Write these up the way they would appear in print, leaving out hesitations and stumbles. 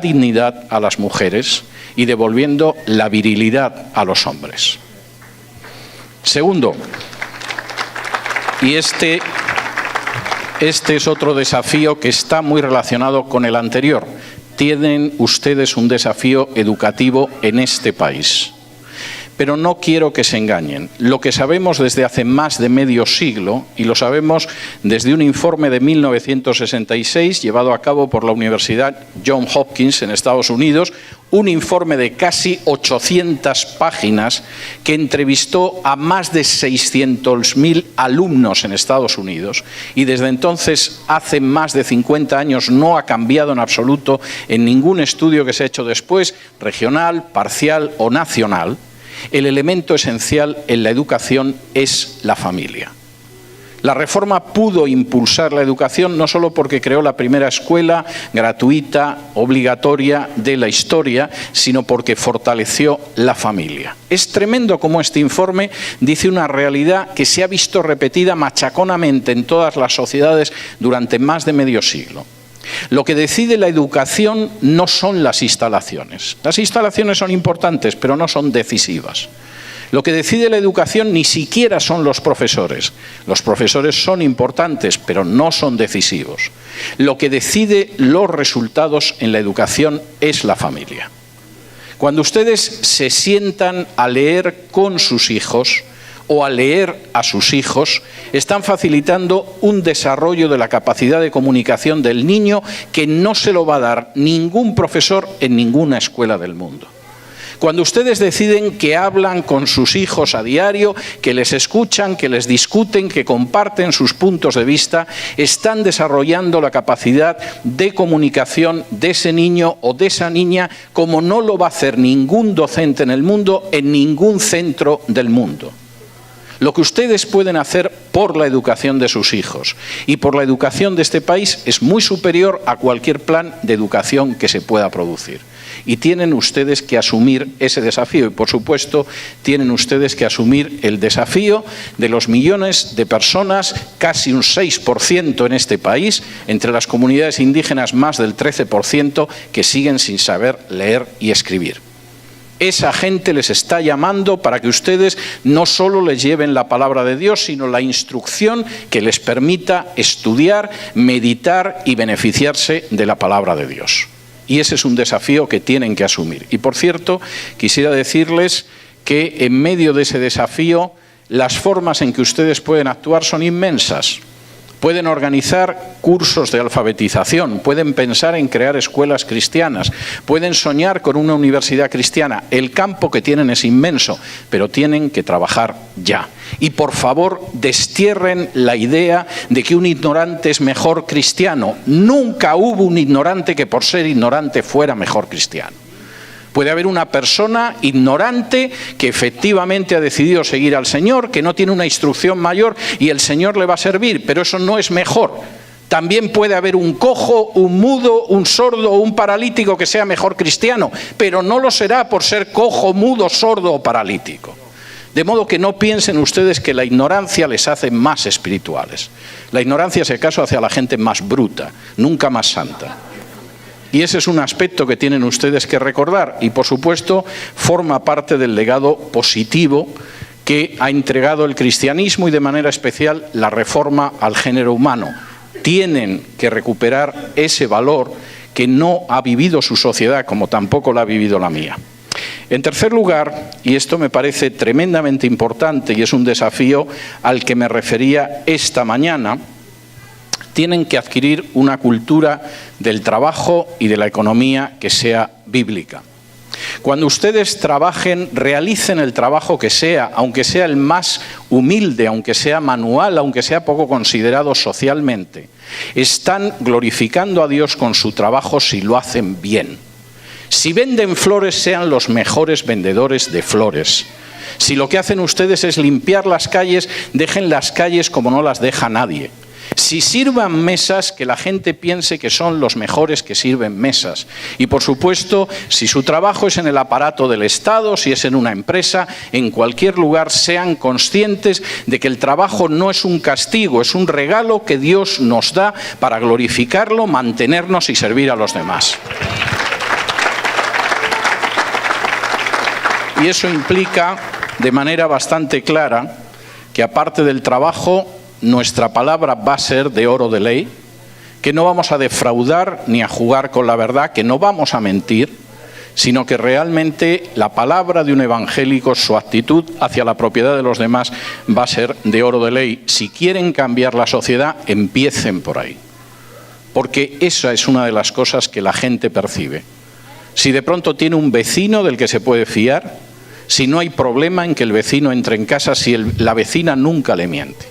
dignidad a las mujeres y devolviendo la virilidad a los hombres. Segundo, y este es otro desafío que está muy relacionado con el anterior. Tienen ustedes un desafío educativo en este país. Pero no quiero que se engañen. Lo que sabemos desde hace más de medio siglo, y lo sabemos desde un informe de 1966 llevado a cabo por la Universidad Johns Hopkins en Estados Unidos, un informe de casi 800 páginas que entrevistó a más de 600.000 alumnos en Estados Unidos, y desde entonces, hace más de 50 años, no ha cambiado en absoluto en ningún estudio que se ha hecho después, regional, parcial o nacional. El elemento esencial en la educación es la familia. La reforma pudo impulsar la educación no solo porque creó la primera escuela gratuita, obligatoria de la historia, sino porque fortaleció la familia. Es tremendo cómo este informe dice una realidad que se ha visto repetida machaconamente en todas las sociedades durante más de medio siglo. Lo que decide la educación no son las instalaciones. Las instalaciones son importantes, pero no son decisivas. Lo que decide la educación ni siquiera son los profesores. Los profesores son importantes, pero no son decisivos. Lo que decide los resultados en la educación es la familia. Cuando ustedes se sientan a leer con sus hijos o a leer a sus hijos, están facilitando un desarrollo de la capacidad de comunicación del niño que no se lo va a dar ningún profesor en ninguna escuela del mundo. Cuando ustedes deciden que hablan con sus hijos a diario, que les escuchan, que les discuten, que comparten sus puntos de vista, están desarrollando la capacidad de comunicación de ese niño o de esa niña como no lo va a hacer ningún docente en el mundo, en ningún centro del mundo. Lo que ustedes pueden hacer por la educación de sus hijos y por la educación de este país es muy superior a cualquier plan de educación que se pueda producir. Y tienen ustedes que asumir ese desafío. Y, por supuesto, tienen ustedes que asumir el desafío de los millones de personas, casi un 6% en este país, entre las comunidades indígenas más del 13%, que siguen sin saber leer y escribir. Esa gente les está llamando para que ustedes no solo les lleven la palabra de Dios, sino la instrucción que les permita estudiar, meditar y beneficiarse de la palabra de Dios. Y ese es un desafío que tienen que asumir. Y, por cierto, quisiera decirles que en medio de ese desafío, las formas en que ustedes pueden actuar son inmensas. Pueden organizar cursos de alfabetización, pueden pensar en crear escuelas cristianas, pueden soñar con una universidad cristiana. El campo que tienen es inmenso, pero tienen que trabajar ya. Y por favor, destierren la idea de que un ignorante es mejor cristiano. Nunca hubo un ignorante que por ser ignorante fuera mejor cristiano. Puede haber una persona ignorante que efectivamente ha decidido seguir al Señor, que no tiene una instrucción mayor y el Señor le va a servir, pero eso no es mejor. También puede haber un cojo, un mudo, un sordo o un paralítico que sea mejor cristiano, pero no lo será por ser cojo, mudo, sordo o paralítico. De modo que no piensen ustedes que la ignorancia les hace más espirituales. La ignorancia, si acaso, hace a la gente más bruta, nunca más santa. Y ese es un aspecto que tienen ustedes que recordar y, por supuesto, forma parte del legado positivo que ha entregado el cristianismo y, de manera especial, la reforma al género humano. Tienen que recuperar ese valor que no ha vivido su sociedad, como tampoco la ha vivido la mía. En tercer lugar, y esto me parece tremendamente importante y es un desafío al que me refería esta mañana, tienen que adquirir una cultura del trabajo y de la economía que sea bíblica. Cuando ustedes trabajen, realicen el trabajo que sea, aunque sea el más humilde, aunque sea manual, aunque sea poco considerado socialmente. Están glorificando a Dios con su trabajo si lo hacen bien. Si venden flores, sean los mejores vendedores de flores. Si lo que hacen ustedes es limpiar las calles, dejen las calles como no las deja nadie. Si sirvan mesas, que la gente piense que son los mejores que sirven mesas. Y, por supuesto, si su trabajo es en el aparato del Estado, si es en una empresa, en cualquier lugar, sean conscientes de que el trabajo no es un castigo, es un regalo que Dios nos da para glorificarlo, mantenernos y servir a los demás. Y eso implica, de manera bastante clara, que aparte del trabajo, nuestra palabra va a ser de oro de ley, que no vamos a defraudar ni a jugar con la verdad, que no vamos a mentir, sino que realmente la palabra de un evangélico, su actitud hacia la propiedad de los demás, va a ser de oro de ley. Si quieren cambiar la sociedad, empiecen por ahí. Porque esa es una de las cosas que la gente percibe. Si de pronto tiene un vecino del que se puede fiar, si no hay problema en que el vecino entre en casa, si la vecina nunca le miente.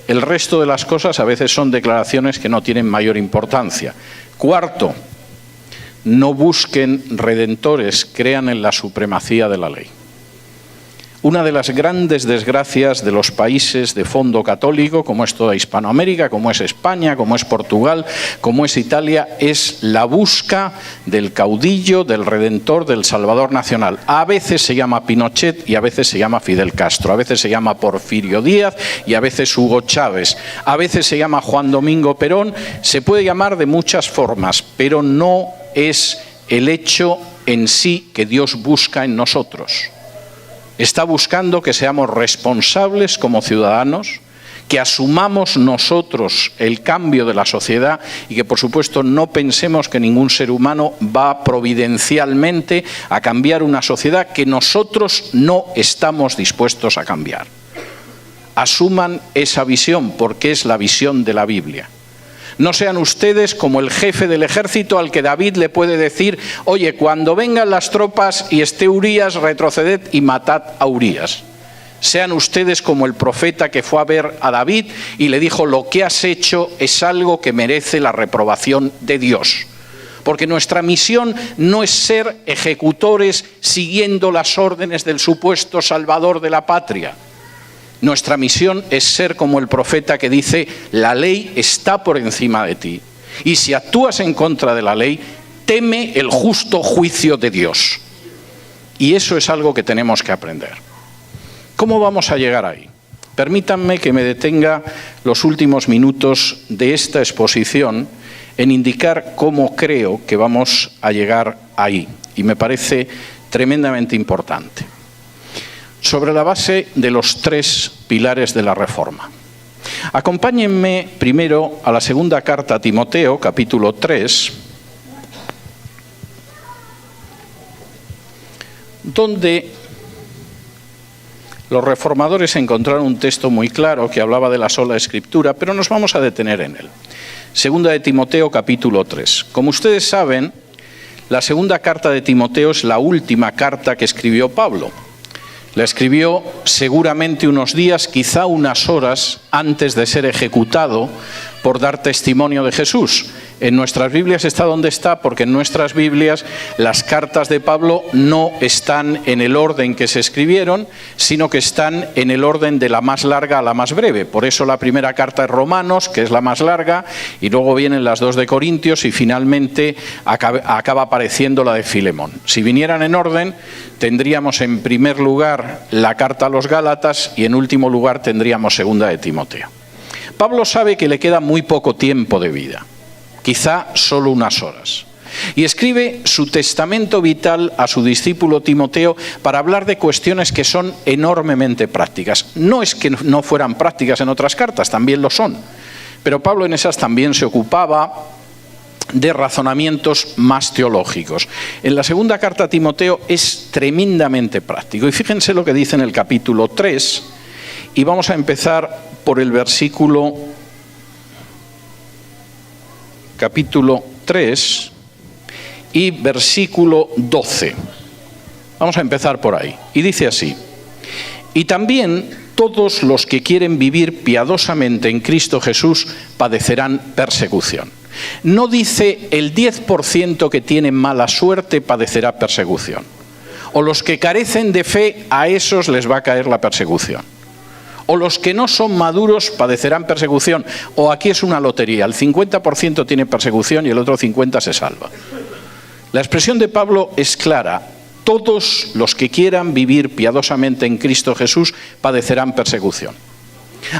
El resto de las cosas a veces son declaraciones que no tienen mayor importancia. Cuarto, no busquen redentores, crean en la supremacía de la ley. Una de las grandes desgracias de los países de fondo católico, como es toda Hispanoamérica, como es España, como es Portugal, como es Italia, es la busca del caudillo, del redentor, del salvador nacional. A veces se llama Pinochet y a veces se llama Fidel Castro, a veces se llama Porfirio Díaz y a veces Hugo Chávez, a veces se llama Juan Domingo Perón, se puede llamar de muchas formas, pero no es el hecho en sí que Dios busca en nosotros. Está buscando que seamos responsables como ciudadanos, que asumamos nosotros el cambio de la sociedad y que, por supuesto, no pensemos que ningún ser humano va providencialmente a cambiar una sociedad que nosotros no estamos dispuestos a cambiar. Asuman esa visión porque es la visión de la Biblia. No sean ustedes como el jefe del ejército al que David le puede decir: oye, cuando vengan las tropas y esté Urías, retroceded y matad a Urías. Sean ustedes como el profeta que fue a ver a David y le dijo: lo que has hecho es algo que merece la reprobación de Dios. Porque nuestra misión no es ser ejecutores siguiendo las órdenes del supuesto salvador de la patria. Nuestra misión es ser como el profeta que dice: la ley está por encima de ti. Y si actúas en contra de la ley, teme el justo juicio de Dios. Y eso es algo que tenemos que aprender. ¿Cómo vamos a llegar ahí? Permítanme que me detenga los últimos minutos de esta exposición en indicar cómo creo que vamos a llegar ahí. Y me parece tremendamente importante. Sobre la base de los 3 pilares de la Reforma. Acompáñenme primero a la segunda carta a Timoteo, capítulo 3, donde los reformadores encontraron un texto muy claro que hablaba de la sola Escritura, pero nos vamos a detener en él. Segunda de Timoteo, capítulo 3. Como ustedes saben, la segunda carta de Timoteo es la última carta que escribió Pablo. La escribió seguramente unos días, quizá unas horas, antes de ser ejecutado por dar testimonio de Jesús. En nuestras Biblias está donde está, porque en nuestras Biblias las cartas de Pablo no están en el orden que se escribieron, sino que están en el orden de la más larga a la más breve. Por eso la primera carta es Romanos, que es la más larga, y luego vienen las 2 de Corintios y finalmente acaba apareciendo la de Filemón. Si vinieran en orden, tendríamos en primer lugar la carta a los Gálatas y en último lugar tendríamos segunda de Timoteo. Pablo sabe que le queda muy poco tiempo de vida, quizá solo unas horas. Y escribe su testamento vital a su discípulo Timoteo para hablar de cuestiones que son enormemente prácticas. No es que no fueran prácticas en otras cartas, también lo son. Pero Pablo en esas también se ocupaba de razonamientos más teológicos. En la segunda carta a Timoteo es tremendamente práctico. Y fíjense lo que dice en el capítulo 3, y vamos a empezar por el versículo capítulo 3 y versículo 12. Vamos a empezar por ahí. Y dice así: y también todos los que quieren vivir piadosamente en Cristo Jesús padecerán persecución. No dice el 10% que tienen mala suerte padecerá persecución. O los que carecen de fe, a esos les va a caer la persecución. O los que no son maduros padecerán persecución. O aquí es una lotería, el 50% tiene persecución y el otro 50% se salva. La expresión de Pablo es clara: todos los que quieran vivir piadosamente en Cristo Jesús padecerán persecución.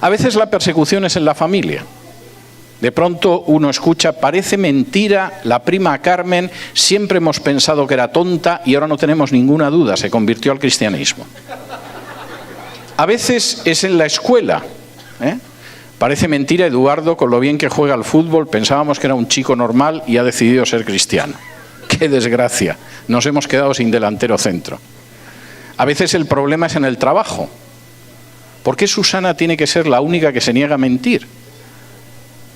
A veces la persecución es en la familia. De pronto uno escucha, parece mentira, la prima Carmen, siempre hemos pensado que era tonta y ahora no tenemos ninguna duda, se convirtió al cristianismo. A veces es en la escuela, Parece mentira, Eduardo, con lo bien que juega al fútbol, pensábamos que era un chico normal y ha decidido ser cristiano. ¡Qué desgracia! Nos hemos quedado sin delantero centro. A veces el problema es en el trabajo. ¿Por qué Susana tiene que ser la única que se niega a mentir?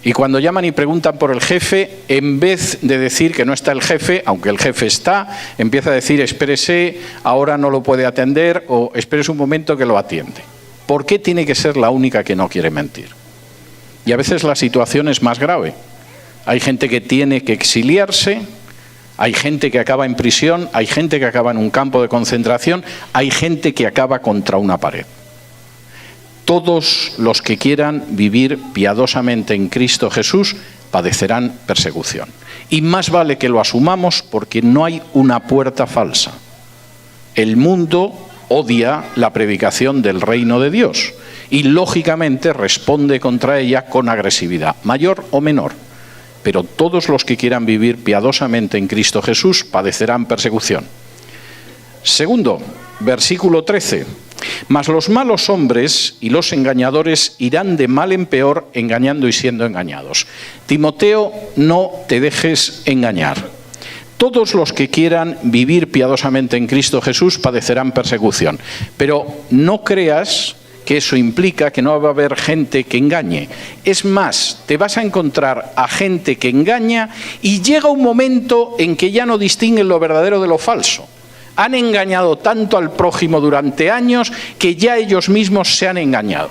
Y cuando llaman y preguntan por el jefe, en vez de decir que no está el jefe, aunque el jefe está, empieza a decir espérese, ahora no lo puede atender o espérese un momento que lo atiende. ¿Por qué tiene que ser la única que no quiere mentir? Y a veces la situación es más grave. Hay gente que tiene que exiliarse, hay gente que acaba en prisión, hay gente que acaba en un campo de concentración, hay gente que acaba contra una pared. Todos los que quieran vivir piadosamente en Cristo Jesús padecerán persecución. Y más vale que lo asumamos porque no hay una puerta falsa. El mundo odia la predicación del reino de Dios y lógicamente responde contra ella con agresividad, mayor o menor. Pero todos los que quieran vivir piadosamente en Cristo Jesús padecerán persecución. Segundo, versículo 13. Mas los malos hombres y los engañadores irán de mal en peor, engañando y siendo engañados. Timoteo, no te dejes engañar. Todos los que quieran vivir piadosamente en Cristo Jesús padecerán persecución. Pero no creas que eso implica que no va a haber gente que engañe. Es más, te vas a encontrar a gente que engaña y llega un momento en que ya no distinguen lo verdadero de lo falso. Han engañado tanto al prójimo durante años que ya ellos mismos se han engañado.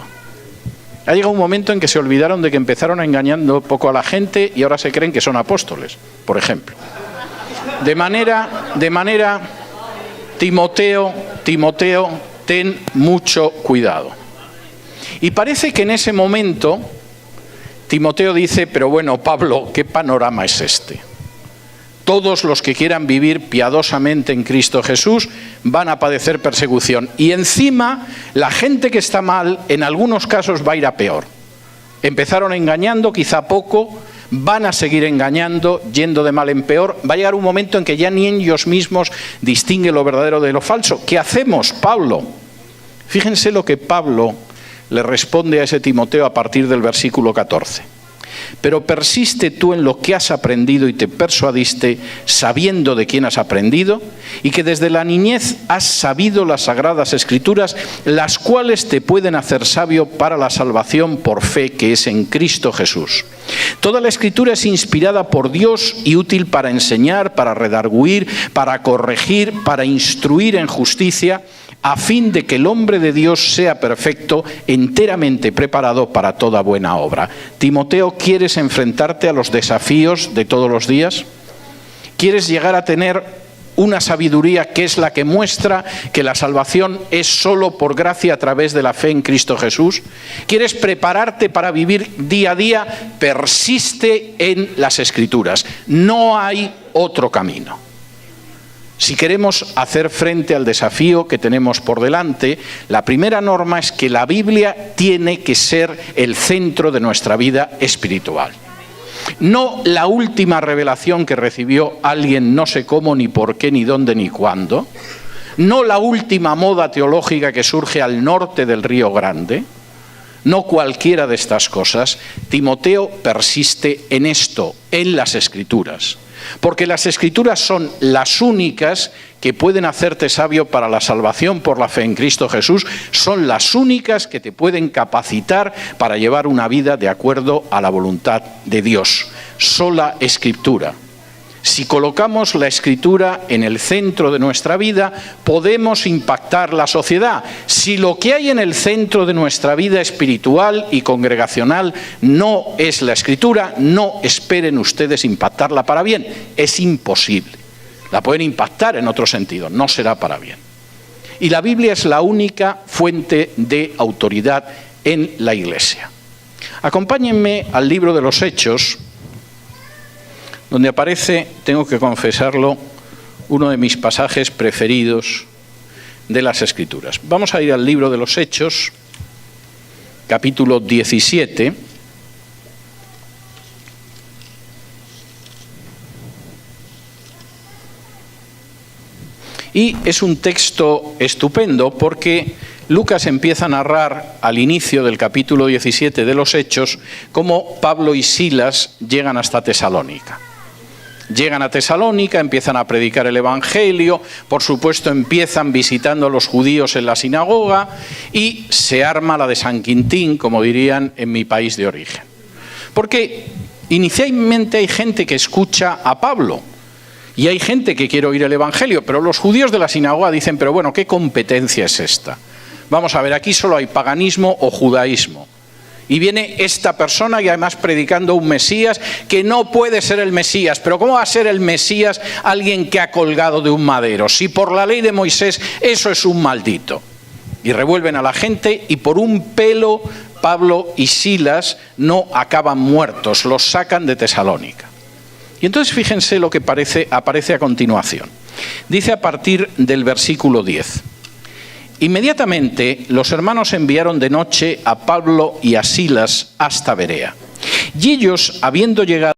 Ha llegado un momento en que se olvidaron de que empezaron engañando poco a la gente y ahora se creen que son apóstoles, por ejemplo. De manera, Timoteo, ten mucho cuidado. Y parece que en ese momento Timoteo dice, pero bueno, Pablo, ¿qué panorama es este? Todos los que quieran vivir piadosamente en Cristo Jesús van a padecer persecución. Y encima, la gente que está mal, en algunos casos va a ir a peor. Empezaron engañando, quizá poco, van a seguir engañando, yendo de mal en peor. Va a llegar un momento en que ya ni ellos mismos distinguen lo verdadero de lo falso. ¿Qué hacemos, Pablo? Fíjense lo que Pablo le responde a ese Timoteo a partir del versículo 14. Pero persiste tú en lo que has aprendido y te persuadiste, sabiendo de quién has aprendido, y que desde la niñez has sabido las sagradas escrituras, las cuales te pueden hacer sabio para la salvación por fe que es en Cristo Jesús. Toda la escritura es inspirada por Dios y útil para enseñar, para redarguir, para corregir, para instruir en justicia, a fin de que el hombre de Dios sea perfecto, enteramente preparado para toda buena obra. Timoteo, ¿quieres enfrentarte a los desafíos de todos los días? ¿Quieres llegar a tener una sabiduría que es la que muestra que la salvación es solo por gracia a través de la fe en Cristo Jesús? ¿Quieres prepararte para vivir día a día? Persiste en las Escrituras. No hay otro camino. Si queremos hacer frente al desafío que tenemos por delante, la primera norma es que la Biblia tiene que ser el centro de nuestra vida espiritual. No la última revelación que recibió alguien no sé cómo, ni por qué, ni dónde, ni cuándo. No la última moda teológica que surge al norte del Río Grande. No cualquiera de estas cosas. Timoteo persiste en esto, en las Escrituras. Porque las Escrituras son las únicas que pueden hacerte sabio para la salvación por la fe en Cristo Jesús, son las únicas que te pueden capacitar para llevar una vida de acuerdo a la voluntad de Dios. Sola Escritura. Si colocamos la Escritura en el centro de nuestra vida, podemos impactar la sociedad. Si lo que hay en el centro de nuestra vida espiritual y congregacional no es la Escritura, no esperen ustedes impactarla para bien. Es imposible. La pueden impactar en otro sentido, no será para bien. Y la Biblia es la única fuente de autoridad en la Iglesia. Acompáñenme al libro de los Hechos, donde aparece, tengo que confesarlo, uno de mis pasajes preferidos de las Escrituras. Vamos a ir al libro de los Hechos, capítulo 17. Y es un texto estupendo porque Lucas empieza a narrar al inicio del capítulo 17 de los Hechos cómo Pablo y Silas llegan hasta Tesalónica. Llegan a Tesalónica, empiezan a predicar el Evangelio, por supuesto empiezan visitando a los judíos en la sinagoga y se arma la de San Quintín, como dirían en mi país de origen. Porque inicialmente hay gente que escucha a Pablo y hay gente que quiere oír el Evangelio, pero los judíos de la sinagoga dicen, pero bueno, ¿qué competencia es esta? Vamos a ver, aquí solo hay paganismo o judaísmo. Y viene esta persona y además predicando un Mesías que no puede ser el Mesías. Pero ¿cómo va a ser el Mesías alguien que ha colgado de un madero? Si por la ley de Moisés eso es un maldito. Y revuelven a la gente y por un pelo Pablo y Silas no acaban muertos, los sacan de Tesalónica. Y entonces fíjense lo que aparece a continuación. Dice a partir del versículo 10. Inmediatamente los hermanos enviaron de noche a Pablo y a Silas hasta Berea. Y ellos, habiendo llegado